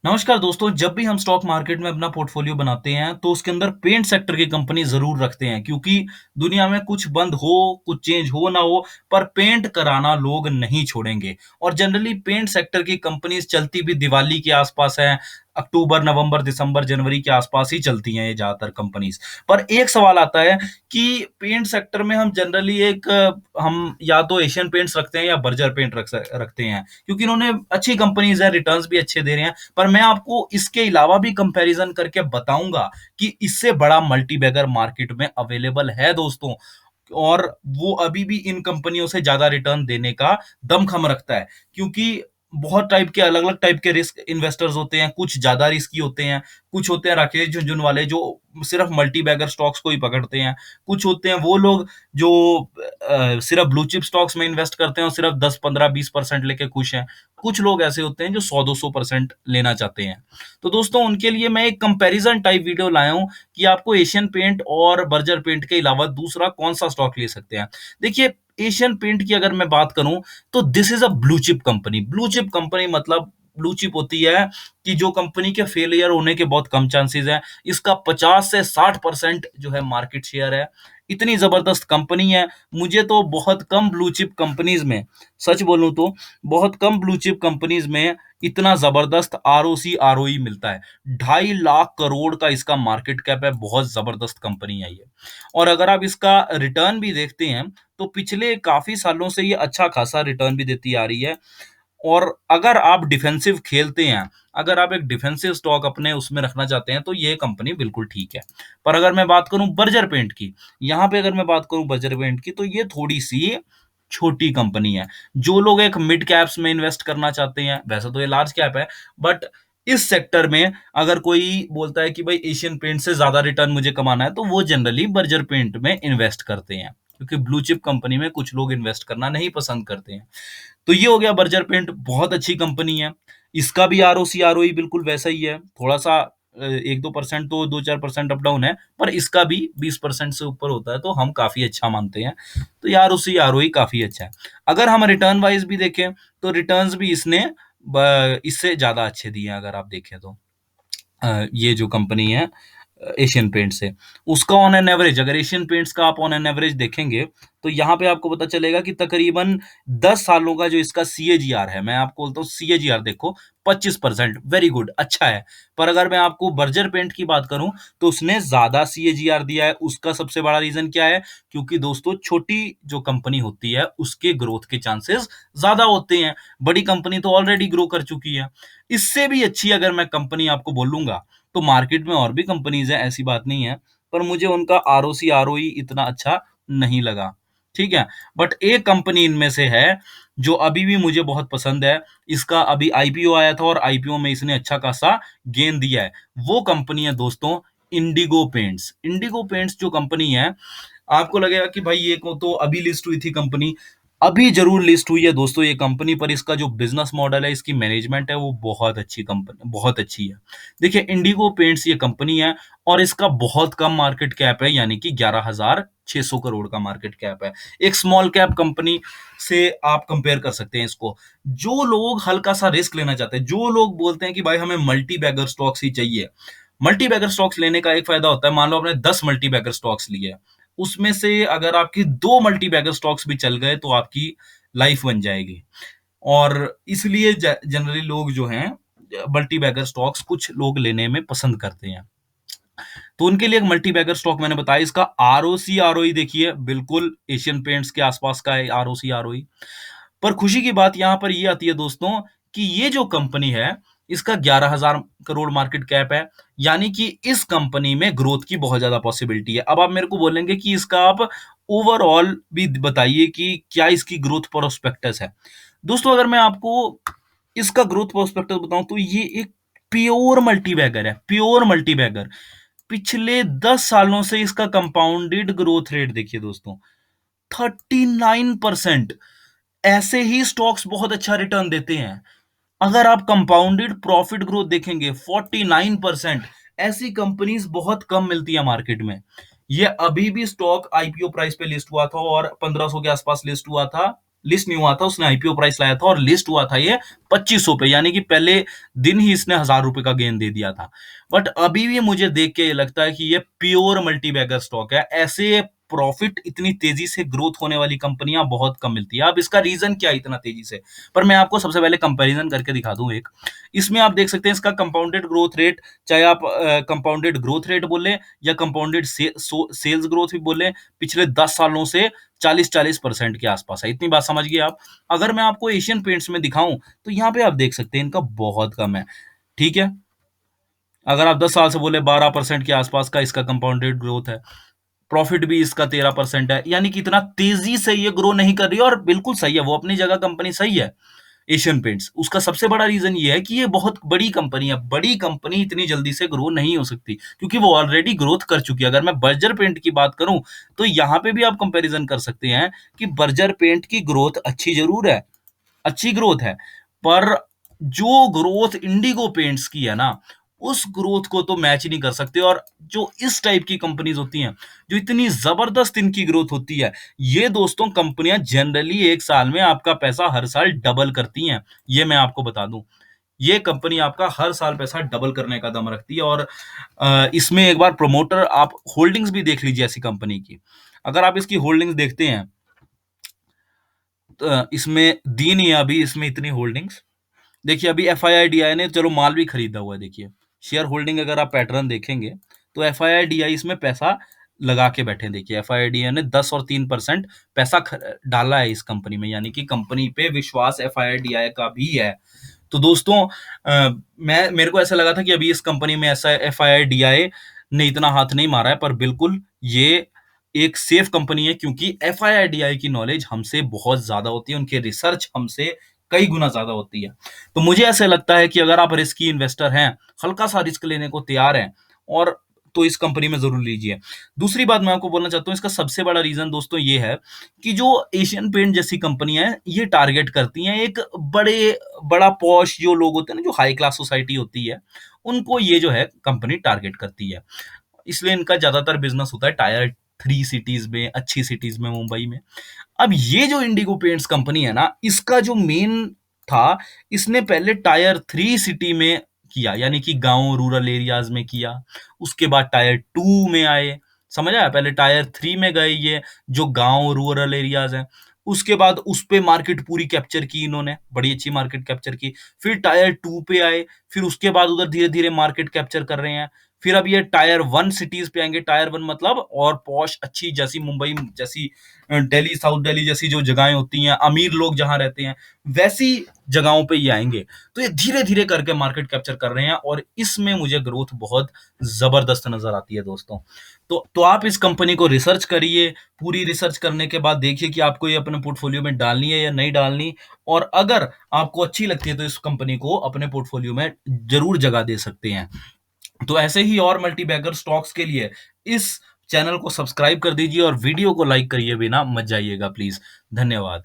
नमस्कार दोस्तों, जब भी हम स्टॉक मार्केट में अपना पोर्टफोलियो बनाते हैं, तो उसके अंदर पेंट सेक्टर की कंपनी ज़रूर रखते हैं क्योंकि दुनिया में कुछ बंद हो, कुछ चेंज हो ना हो, पर पेंट कराना लोग नहीं छोड़ेंगे। और जनरली पेंट सेक्टर की कंपनीज़ चलती भी दिवाली के आसपास हैं, अक्टूबर, नवंबर, दिसंबर, जनवरी के आसपास ही चलती हैं ये ज़्यादातर कंपनीज़। पर एक सवाल आता है कि पेंट सेक्टर में हम जनरली हम या तो एशियन पेंट्स रखते हैं या बर्जर पेंट रखते हैं क्योंकि इन्होंने अच्छी कंपनीज़ हैं, रिटर्न्स भी अच्छे दे रहे हैं। पर मैं आपको इसके अलावा भी कंपैरिजन करके बताऊंगा कि इससे बड़ा मल्टीबैगर मार्केट में अवेलेबल है दोस्तों। और वो अभी भी इन कंपनियों से ज्यादा रिटर्न देने का दमखम रखता है क्योंकि बहुत टाइप के अलग अलग टाइप के रिस्क इन्वेस्टर्स होते हैं। कुछ ज्यादा रिस्की होते हैं, कुछ होते हैं राकेश झुनझुन वाले जो सिर्फ मल्टी बैगर स्टॉक्स को ही पकड़ते हैं। कुछ होते हैं वो लोग जो सिर्फ ब्लू चिप स्टॉक्स में इन्वेस्ट करते हैं और सिर्फ 10 15 20% लेके खुश हैं। कुछ लोग ऐसे होते हैं जो 100 200% लेना चाहते हैं। तो दोस्तों उनके लिए मैं एक कंपैरिजन टाइप वीडियो लाया हूं कि आपको एशियन पेंट और बर्जर पेंट के अलावा दूसरा कौन सा स्टॉक ले सकते हैं। देखिए, एशियन पेंट की अगर मैं बात करूं तो this is a blue chip company. Blue chip company मतलब ब्लू चिप होती है कि जो कंपनी के फेलियर होने के बहुत कम चांसेस हैं। इसका 50 से 60% जो है मार्केट शेयर है। इतनी जबरदस्त कंपनी है। मुझे तो बहुत कम ब्लू चिप कंपनीज में, सच बोलूं तो बहुत कम ब्लू चिप कंपनीज में इतना जबरदस्त आरओसी आरओई मिलता है। 2.5 लाख करोड़ का इसका मार्केट कैप है। बहुत जबरदस्त कंपनी है ये। और अगर आप इसका रिटर्न भी देखते हैं तो पिछले काफी सालों से ये अच्छा खासा रिटर्न भी देती आ रही है। और अगर आप डिफेंसिव खेलते हैं, अगर आप एक डिफेंसिव स्टॉक अपने उसमें रखना चाहते हैं तो ये कंपनी बिल्कुल ठीक है। पर अगर मैं बात करूं बर्जर पेंट की, यहाँ पे अगर मैं बात करूं बर्जर पेंट की, तो ये थोड़ी सी छोटी कंपनी है। जो लोग एक मिड कैप्स में इन्वेस्ट करना चाहते हैं, वैसे तो ये लार्ज कैप है, बट इस सेक्टर में अगर कोई बोलता है कि भाई एशियन पेंट से ज्यादा रिटर्न मुझे कमाना है, तो वो जनरली बर्जर पेंट में इन्वेस्ट करते हैं क्योंकि ब्लू चिप कंपनी में कुछ लोग इन्वेस्ट करना नहीं पसंद करते हैं। तो ये हो गया बर्जर पेंट, बहुत अच्छी कंपनी है। इसका भी आरओसी आरओई बिल्कुल वैसा ही है। थोड़ा सा 1 2% तो 2 4% अप डाउन है, पर इसका भी 20% से ऊपर होता है तो हम काफी अच्छा मानते हैं। तो यार उसी आरओई काफी अच्छा है। अगर हम रिटर्न वाइज भी देखें तो रिटर्न्स भी इसने इससे ज्यादा अच्छे दिए हैं। अगर आप देखें तो ये जो कंपनी है एशियन पेंट से, उसका ऑन एन एवरेज, अगर एशियन पेंट्स का आप ऑन एन एवरेज देखेंगे तो यहाँ पे आपको पता चलेगा कि तकरीबन 10 सालों का जो इसका सीएजीआर है, मैं आपको बोलता हूँ सीएजीआर देखो 25%, वेरी गुड, अच्छा है। पर अगर मैं आपको बर्जर पेंट की बात करूं तो उसने ज्यादा सीएजीआर दिया है। उसका सबसे बड़ा रीजन क्या है? क्योंकि दोस्तों छोटी जो कंपनी होती है उसके ग्रोथ के चांसेस ज्यादा होते हैं। बड़ी कंपनी तो ऑलरेडी ग्रो कर चुकी है। इससे भी अच्छी अगर मैं कंपनी आपको बोलूंगा तो मार्केट में और भी कंपनीज है, ऐसी बात नहीं है, पर मुझे उनका आरओसी आरओई इतना अच्छा नहीं लगा। ठीक है। बट एक कंपनी इनमें से है जो अभी भी मुझे बहुत पसंद है। इसका अभी आईपीओ आया था और आईपीओ में इसने अच्छा खासा गेन दिया है। वो कंपनी है दोस्तों इंडिगो पेंट्स। इंडिगो पेंट्स जो कंपनी है, आपको लगेगा कि भाई ये को तो अभी लिस्ट हुई थी कंपनी। अभी जरूर लिस्ट हुई है दोस्तों ये कंपनी, पर इसका जो बिजनेस मॉडल है, इसकी मैनेजमेंट है, वो बहुत अच्छी कंपनी, बहुत अच्छी है। देखिए, इंडिगो पेंट्स ये कंपनी है और इसका बहुत कम मार्केट कैप है, यानी कि 11,600 करोड़ का मार्केट कैप है। एक स्मॉल कैप कंपनी से आप कंपेयर कर सकते हैं इसको। जो लोग हल्का सा रिस्क लेना चाहते हैं, जो लोग बोलते हैं कि भाई हमें मल्टी बैगर स्टॉक्स ही चाहिए, मल्टी बैगर स्टॉक्स लेने का एक फायदा होता है, मान लो आपने 10 मल्टी बैगर स्टॉक्स लिए, उसमें से अगर आपकी 2 मल्टी बैगर स्टॉक्स भी चल गए तो आपकी लाइफ बन जाएगी। और इसलिए जनरली लोग जो हैं मल्टी बैगर स्टॉक्स कुछ लोग लेने में पसंद करते हैं। तो उनके लिए एक मल्टी बैगर स्टॉक मैंने बताया। इसका आरओसी आरओई देखिए, बिल्कुल एशियन पेंट्स के आसपास का है आरओसी आरओई। पर खुशी की बात यहां पर यह आती है दोस्तों कि ये जो कंपनी है, इसका 11,000 करोड़ मार्केट कैप है, यानी कि इस कंपनी में ग्रोथ की बहुत ज्यादा पॉसिबिलिटी है। अब आप मेरे को बोलेंगे कि इसका आप ओवरऑल भी बताइए कि क्या इसकी ग्रोथ प्रोस्पेक्टस है। दोस्तों अगर मैं आपको इसका ग्रोथ प्रोस्पेक्टस बताऊं तो ये एक प्योर मल्टीबैगर है, प्योर मल्टीबैगर। पिछले 10 सालों से इसका कंपाउंडेड ग्रोथ रेट देखिए दोस्तों, 39%। ऐसे ही स्टॉक्स बहुत अच्छा रिटर्न देते हैं। अगर आप कंपाउंडेड प्रॉफिट ग्रोथ देखेंगे 49%। ऐसी कंपनीज बहुत कम मिलती है मार्केट में। ये अभी भी स्टॉक आईपीओ प्राइस पे लिस्ट हुआ था और 1500 के आसपास लिस्ट हुआ था, लिस्ट नहीं हुआ था, उसने आईपीओ प्राइस लाया था और लिस्ट हुआ था ये 2500 पे, यानी कि पहले दिन ही इसने ₹1000 का गेन दे दिया था। बट अभी भी मुझे देख के ये लगता है कि ये प्योर मल्टीबैगर स्टॉक है। ऐसे प्रॉफिट इतनी तेजी से ग्रोथ होने वाली कंपनियां बहुत कम मिलती है। अब इसका रीजन क्या है इतना तेजी से, पर मैं आपको सबसे पहले कंपैरिजन करके दिखा दूं एक। इसमें आप देख सकते हैं इसका कंपाउंडेड ग्रोथ रेट, चाहे आप कंपाउंडेड ग्रोथ रेट बोले या कंपाउंडेड सेल्स ग्रोथ भी बोले, पिछले 10 सालों से 40-40% के आसपास है। इतनी बात समझ गए आप। अगर मैं आपको एशियन पेंट्स में दिखाऊं तो यहाँ पे आप देख सकते हैं इनका बहुत कम है। ठीक है, अगर आप 10 साल से बोले 12% के आसपास का इसका कंपाउंडेड ग्रोथ है। प्रॉफिट भी इसका 13% है, यानी कि इतना तेजी से ये ग्रो नहीं कर रही है, और बिल्कुल सही है, वो अपनी जगह कंपनी सही है एशियन पेंट्स। उसका सबसे बड़ा रीजन ये है कि ये बहुत बड़ी कंपनी है। बड़ी कंपनी इतनी जल्दी से ग्रो नहीं हो सकती क्योंकि वो ऑलरेडी ग्रोथ कर चुकी है। अगर मैं बर्जर पेंट की बात करूं तो यहां पे भी आप कंपैरिजन कर सकते हैं कि बर्जर पेंट की ग्रोथ अच्छी जरूर है, अच्छी ग्रोथ है, पर जो ग्रोथ इंडिगो पेंट्स की है ना, उस ग्रोथ को तो मैच ही नहीं कर सकते। और जो इस टाइप की कंपनीज होती हैं, जो इतनी जबरदस्त इनकी ग्रोथ होती है, ये दोस्तों कंपनियां जनरली एक साल में आपका पैसा हर साल डबल करती हैं। ये मैं आपको बता दूं, ये कंपनी आपका हर साल पैसा डबल करने का दम रखती है। और इसमें एक बार प्रमोटर आप होल्डिंग्स भी देख लीजिए ऐसी कंपनी की। अगर आप इसकी होल्डिंग्स देखते हैं तो इसमें दी नहीं है अभी इसमें इतनी होल्डिंग्स। देखिए अभी एफआईआई ने चलो माल भी खरीदा हुआ है। देखिए शेयर होल्डिंग अगर आप पैटर्न देखेंगे तो एफआईआई इसमें पैसा लगा के बैठे हैं। देखिए एफआईआई ने 10 और 3% पैसा डाला है इस कंपनी में, यानी कि कंपनी पे विश्वास एफआईआई का भी है। तो दोस्तों मैं मेरे को ऐसा लगा था कि अभी इस कंपनी में ऐसा एफआईआई ने इतना हाथ नहीं मारा है, पर बिल्कुल ये एक सेफ कंपनी है क्योंकि एफआईआई की नॉलेज हमसे बहुत ज्यादा होती है, उनके रिसर्च हमसे कई गुना ज्यादा होती है। तो मुझे ऐसा लगता है कि अगर आप रिस्की इन्वेस्टर हैं, हल्का सा रिस्क लेने को तैयार हैं, और तो इस कंपनी में जरूर लीजिए। दूसरी बात मैं आपको बोलना चाहता हूँ, इसका सबसे बड़ा रीजन दोस्तों ये है कि जो एशियन पेंट जैसी कंपनियां हैं, ये टारगेट करती हैं एक बड़ा पॉश जो लोग होते हैं ना, जो हाई क्लास सोसाइटी होती है, उनको ये जो है कंपनी टारगेट करती है। इसलिए इनका ज्यादातर बिजनेस होता है टायर 3 सिटीज में, अच्छी सिटीज में, मुंबई में। अब ये जो इंडिगो पेंट्स कंपनी है ना, इसका जो मेन था, इसने पहले टायर 3 सिटी में किया, यानी कि गांव रूरल एरियाज में किया। उसके बाद टायर 2 में आए, समझ आया, पहले टायर 3 में गए ये जो गांव रूरल एरियाज हैं। उसके बाद उस पे मार्केट पूरी कैप्चर की इन्होंने, बड़ी अच्छी मार्केट कैप्चर की। फिर टायर 2 पे आए, फिर उसके बाद उधर धीरे धीरे मार्केट कैप्चर कर रहे हैं। फिर अब ये टायर 1 सिटीज पे आएंगे। टायर 1 मतलब और पॉश अच्छी, जैसी मुंबई जैसी, दिल्ली, साउथ दिल्ली जैसी जो जगहें होती हैं, अमीर लोग जहां रहते हैं, वैसी जगहों पे ये आएंगे। तो ये धीरे धीरे करके मार्केट कैप्चर कर रहे हैं, और इसमें मुझे ग्रोथ बहुत जबरदस्त नजर आती है दोस्तों। तो आप इस कंपनी को रिसर्च करिए। पूरी रिसर्च करने के बाद देखिए कि आपको ये अपने पोर्टफोलियो में डालनी है या नहीं डालनी। और अगर आपको अच्छी लगती है तो इस कंपनी को अपने पोर्टफोलियो में जरूर जगह दे सकते हैं। तो ऐसे ही और मल्टीबैगर स्टॉक्स के लिए इस चैनल को सब्सक्राइब कर दीजिए और वीडियो को लाइक करिए बिना मत जाइएगा प्लीज। धन्यवाद।